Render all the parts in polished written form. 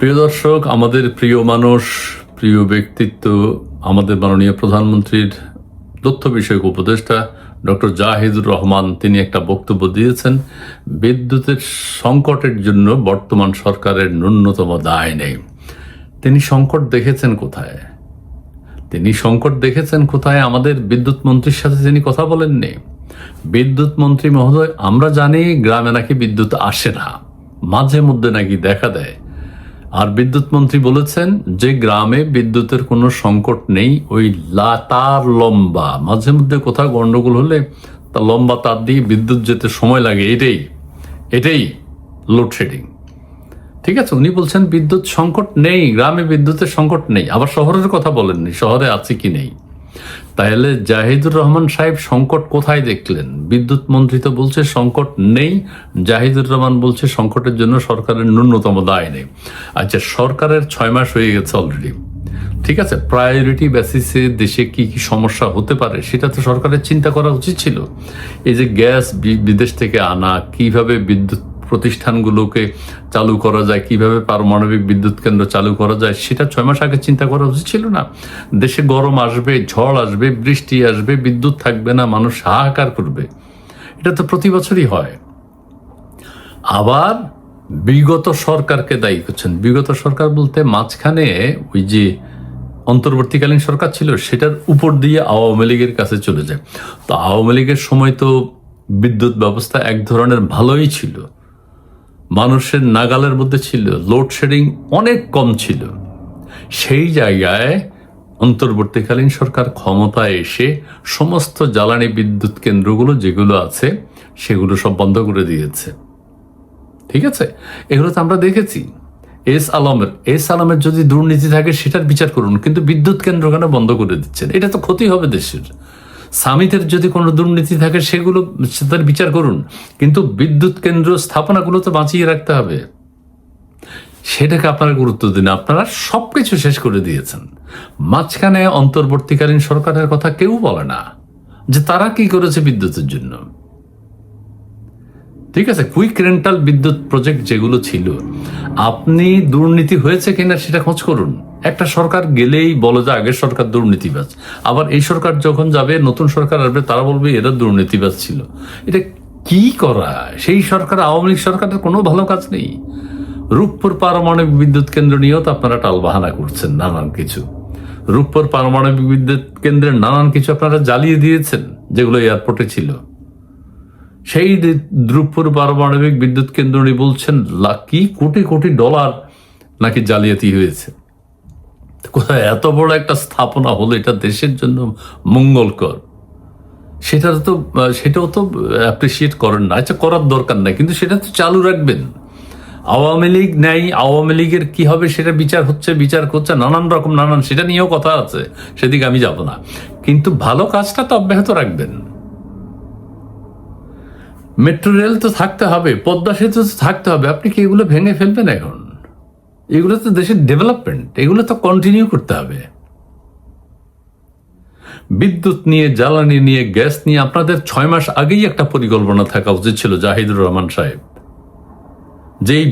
প্রিয় দর্শক, আমাদের প্রিয় মানুষ, প্রিয় ব্যক্তিত্ব, আমাদের মাননীয় প্রধানমন্ত্রীর তথ্য বিষয়ক উপদেষ্টা ডক্টর জাহিদুর রহমান, তিনি একটা বক্তব্য দিয়েছেন। বিদ্যুতের সংকটের জন্য বর্তমান সরকারের ন্যূনতম দায় নেই। তিনি সংকট দেখেছেন কোথায়? আমাদের বিদ্যুৎ মন্ত্রীর সাথে তিনি কথা বলেননি। বিদ্যুৎ মন্ত্রী মহোদয়, আমরা জানি গ্রামে নাকি বিদ্যুৎ আসে না, মাঝে মধ্যে নাকি দেখা দেয়। আর বিদ্যুৎ মন্ত্রী বলেছেন যে গ্রামে বিদ্যুতের কোনো সংকট নেই, ওই তার লম্বা, মাঝে মধ্যে কোথাও গন্ডগোল হলে তার লম্বা তার দিয়ে বিদ্যুৎ যেতে সময় লাগে, এটাই লোডশেডিং। ঠিক আছে, উনি বলছেন বিদ্যুৎ সংকট নেই, গ্রামে বিদ্যুতের সংকট নেই। আবার শহরের কথা বলেননি, শহরে আছে কি নেই। তাহলে জাহিদুর রহমান সাহেব সংকট কোথায় দেখলেন? বিদ্যুৎ মন্ত্রী তো বলছে সংকট নেই, জাহিদুর রহমান বলছে সংকটের জন্য সরকারের ন্যূনতম দায় নেই। আচ্ছা, সরকারের 6 মাস হয়ে গেছে অলরেডি। ঠিক আছে, প্রায়োরিটি বেসিসে দেশে কি কি সমস্যা হতে পারে সেটা তো সরকারের চিন্তা করা উচিত ছিল। এই যে গ্যাস বিদেশ থেকে আনা, কিভাবে বিদ্যুৎ প্রতিষ্ঠানগুলোকে চালু করা যায়, কিভাবে পারমাণবিক বিদ্যুৎ কেন্দ্র চালু করা যায়, সেটা 6 মাস আগে চিন্তা করা উচিত ছিল না? দেশে গরম আসবে, ঝড় আসবে, বৃষ্টি আসবে, বিদ্যুৎ থাকবে না, মানুষ হাহাকার করবে। এটা তো প্রতি বছরই হয়। আবার বিগত সরকারকে দায়ী করছেন। বিগত সরকার বলতে মাঝখানে ওই যে অন্তর্বর্তীকালীন সরকার ছিল, সেটার উপর দিয়ে আওয়ামী লীগের কাছে চলে যায়। তো আওয়ামী লীগের সময় তো বিদ্যুৎ ব্যবস্থা এক ধরনের ভালোই ছিল, মানুষের নাগালের মধ্যে ছিল, লোডশেডিং অনেক কম ছিল। সেই জায়গায় অন্তর্বর্তীকালীন সরকার ক্ষমতায় এসে সমস্ত জ্বালানি বিদ্যুৎ কেন্দ্রগুলো যেগুলো আছে সেগুলো সব বন্ধ করে দিয়েছে। ঠিক আছে, এগুলো তো আমরা দেখেছি। এস আলমের যদি দুর্নীতি থাকে সেটার বিচার করুন, কিন্তু বিদ্যুৎ কেন্দ্র কেন বন্ধ করে দিচ্ছেন? এটা তো ক্ষতি হবে দেশের। সামিতের যদি কোনো দুর্নীতি থাকে সেগুলো তার বিচার করুন, কিন্তু বিদ্যুৎ কেন্দ্র স্থাপনাগুলো তো বাঁচিয়ে রাখতে হবে। সেটাকে আপনারা গুরুত্ব দিন। আপনারা সবকিছু শেষ করে দিয়েছেন। মাঝখানে অন্তর্বর্তীকালীন সরকারের কথা কেউ বলে না যে তারা কি করেছে বিদ্যুতের জন্য। ঠিক আছে, কুইক রেন্টাল বিদ্যুৎ প্রজেক্ট যেগুলো ছিল, আপনি দুর্নীতি হয়েছে কিনা সেটা খোঁজ করুন। একটা সরকার গেলেই বলে যে আগের সরকার দুর্নীতিবাজ, আবার এই সরকার যখন যাবে, নতুন সরকার আসবে, তারা বলবে এরা দুর্নীতিবাজ ছিল। এটা কি করা? সেই সরকার, আওয়ামী লীগ সরকারের কোনো ভালো কাজ নেই। রূপপুর পারমাণবিক বিদ্যুৎ কেন্দ্র নিয়েও তো আপনারা টালবাহানা করছেন, নানান কিছু। রূপপুর পারমাণবিক বিদ্যুৎ কেন্দ্রের নানান কিছু আপনারা জ্বালিয়ে দিয়েছেন, যেগুলো এয়ারপোর্টে ছিল। সেই রূপপুর পারমাণবিক বিদ্যুৎ কেন্দ্র নিয়ে বলছেন কি কোটি কোটি ডলার নাকি জালিয়াতি হয়েছে। কোথায় এত বড় একটা স্থাপনা হলো, এটা দেশের জন্য মঙ্গলকর, সেটাও তো অ্যাপ্রিসিয়েট করেন না। আচ্ছা, করার দরকার নাই, কিন্তু সেটা তো চালু রাখবেন। আওয়ামী লীগ নেই, আওয়ামী লীগের কি হবে সেটা বিচার করছে নানান, সেটা নিয়েও কথা আছে, সেদিকে আমি যাব না। কিন্তু ভালো কাজটা তো অব্যাহত রাখবেন। মেট্রো রেল তো থাকতে হবে, পদ্মা সেতু তো থাকতে হবে। আপনি কি এগুলো ভেঙে ফেলবেন এখন? এগুলো তো দেশের ডেভেলপমেন্ট, এগুলো তো কন্টিনিউ করতে হবে। বিদ্যুৎ নিয়ে, জ্বালানি নিয়ে, গ্যাস নিয়ে আপনাদের 6 মাস আগেই একটা পরিকল্পনা থাকা উচিত ছিল জাহিদুর রহমান সাহেব। যেই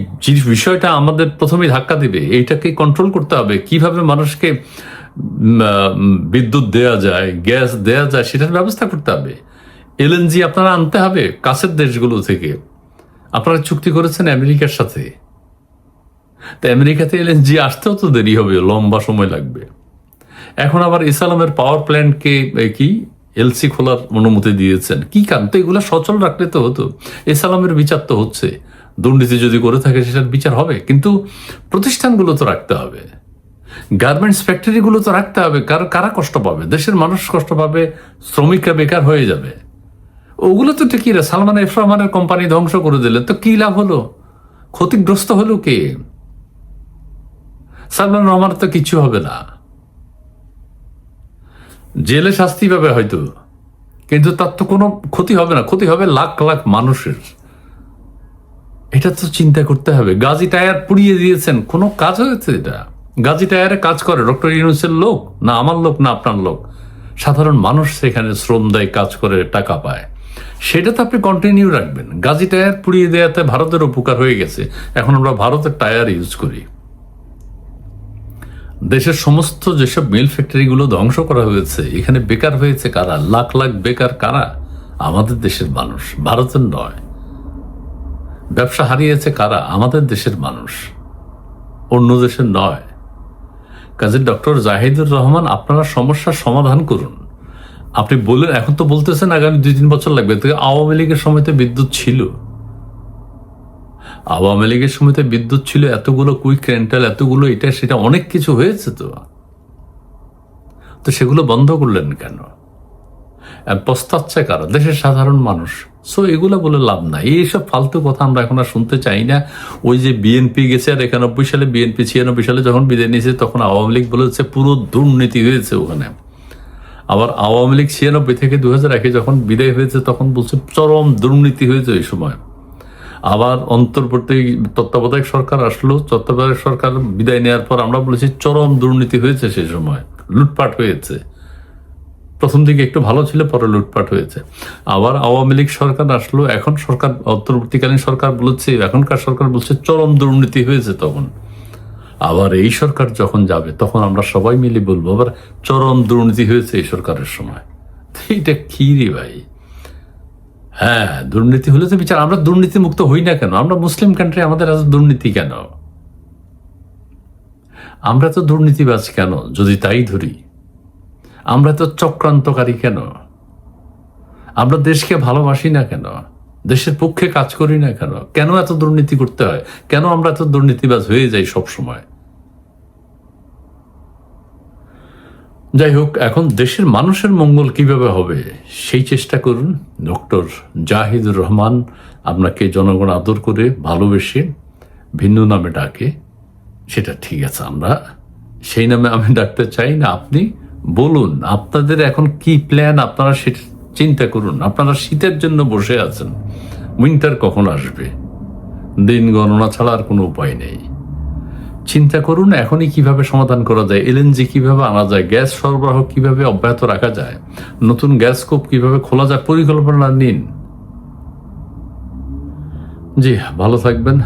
বিষয়টা আমাদের প্রথমেই ধাক্কা দিবে, এইটাকে কন্ট্রোল করতে হবে। কিভাবে মানুষকে বিদ্যুৎ দেয়া যায়, গ্যাস দেয়া যায়, সেটার ব্যবস্থা করতে হবে। এলএনজি আপনারা আনতে হবে কাছের দেশগুলো থেকে। আপনারা চুক্তি করেছেন আমেরিকার সাথে, তো আমেরিকাতে এলএনজি আসতেও তো দেরি হবে, লম্বা সময় লাগবে। এখন আবার ইসলামের পাওয়ার প্ল্যান্টকে কি এলসি খোলার অনুমতি দিয়েছেন, কি কারণ? তো এগুলো সচল রাখলে তো হতো। ইসলামের বিচার তো হচ্ছে, দুর্নীতি যদি করে থাকে সেটার বিচার হবে, কিন্তু প্রতিষ্ঠানগুলো তো রাখতে হবে, গার্মেন্টস ফ্যাক্টরিগুলো তো রাখতে হবে। কারা কষ্ট পাবে? দেশের মানুষ কষ্ট পাবে, শ্রমিকরা বেকার হয়ে যাবে। ওগুলো তো ঠিকই, সালমান এফ রহমানের কোম্পানি ধ্বংস করে দিলেন, তো কি লাভ হলো? ক্ষতিগ্রস্ত হলো কে? সালমান রহমানের তো কিছু হবে না, জেলে শাস্তি পাবে হয়তো, কিন্তু তার তো কোনো ক্ষতি হবে না। ক্ষতি হবে লাখ লাখ মানুষের। এটা তো চিন্তা করতে হবে। গাজী টায়ার পুড়িয়ে দিয়েছেন, কোনো কাজ হয়েছে? এটা গাজী টায়ারে কাজ করে ডক্টর ইউনূসের লোক না আমার লোক না আপনার লোক? সাধারণ মানুষ সেখানে শ্রম দেয়, কাজ করে, টাকা পায়। সেটা তো আপনি কন্টিনিউ রাখবেন। গাজী টায়ার পুড়িয়ে দেওয়াতে ভারতের উপকার হয়ে গেছে, এখন আমরা ভারতের টায়ার ইউজ করি। দেশের সমস্ত যেসব মিল ফ্যাক্টরিগুলো ধ্বংস করা হয়েছে, এখানে বেকার হয়েছে কারা? লাখ লাখ বেকার কারা? আমাদের দেশের মানুষ, ভারতের নয়। ব্যবসা হারিয়েছে কারা? আমাদের দেশের মানুষ, অন্য দেশের নয়। কাজে ডক্টর জাহিদুর রহমান, আপনারা সমস্যার সমাধান করুন। আপনি বললেন, এখন তো বলতেছেন আগামী 2-3 বছর লাগবে। তো আওয়ামী লীগের সময় তো বিদ্যুৎ ছিল, আওয়ামী লীগের সময় তো বিদ্যুৎ ছিল, এতগুলো কুইক রেন্টাল, এতগুলো এটা সেটা, অনেক কিছু হয়েছে। তো সেগুলো বন্ধ করলেন কেন? পস্তাচ্ছে কারা? দেশের সাধারণ মানুষ। সো এগুলো বলে লাভ নাই, এইসব ফালতু কথা আমরা এখন আর শুনতে চাই না। ওই যে বিএনপি গেছে আর 91 সালে, বিএনপি 96 সালে যখন বিদায় নিয়েছে, তখন আওয়ামী লীগ বলেছে পুরো দুর্নীতি হয়েছে ওখানে। আবার আওয়ামী লীগ 96 থেকে 2001 যখন বিদায় হয়েছে, তখন বলছে চরম দুর্নীতি হয়েছে ওই সময়। আবার অন্তর্বর্তী তত্ত্বাবধায়ক সরকার আসলো, তত্ত্বাবধায়ক সরকার বিদায় নেওয়ার পর আমরা বলেছি চরম দুর্নীতি হয়েছে, সেই সময় লুটপাট হয়েছে। প্রথম দিকে একটু ভালো ছিল, পরে লুটপাট হয়েছে। আবার আওয়ামী লীগ সরকার আসলো, এখন সরকার, অন্তর্বর্তীকালীন সরকার বলেছে, এখনকার সরকার বলছে চরম দুর্নীতি হয়েছে তখন। আবার এই সরকার যখন যাবে, তখন আমরা সবাই মিলে বলবো আবার চরম দুর্নীতি হয়েছে এই সরকারের সময়। এটা কি রে ভাই? হ্যাঁ, দুর্নীতি হলে তো বিচার। আমরা দুর্নীতি মুক্ত হই না কেন? আমরা মুসলিম কান্ট্রি, আমাদের এত দুর্নীতি কেন? আমরা তো দুর্নীতিবাজ কেন যদি তাই ধরি? আমরা তো চক্রান্তকারী কেন? আমরা দেশকে ভালোবাসি না কেন? দেশের পক্ষে কাজ করি না কেন? কেন এত দুর্নীতি করতে হয়? কেন আমরা এত দুর্নীতিবাজ হয়ে যাই সব সময়? যাই হোক, এখন দেশের মানুষের মঙ্গল কিভাবে হবে সেই চেষ্টা করুন। ডক্টর জাহিদুর রহমান, আপনাকে জনগণ আদর করে ভালোবেসে ভিন্ন নামে ডাকে, সেটা ঠিক আছে। আমরা সেই নামে আমি ডাকতে চাই না। আপনি বলুন আপনাদের এখন কি প্ল্যান, আপনারা সেটা চিন্তা করুন। আপনারা শীতের জন্য বসে আছেন, উইন্টার কখন আসবে দিন গণনা ছাড়া আর কোনো উপায় নেই। চিন্তা করুন এখনই কিভাবে সমাধান করা যায়, এলএনজি কিভাবে আনা যায়, গ্যাস সরবরাহ কিভাবে অব্যাহত রাখা যায়, নতুন গ্যাস কূপ কিভাবে খোলা যায়, পরিকল্পনা নিন। জি, ভালো থাকবেন।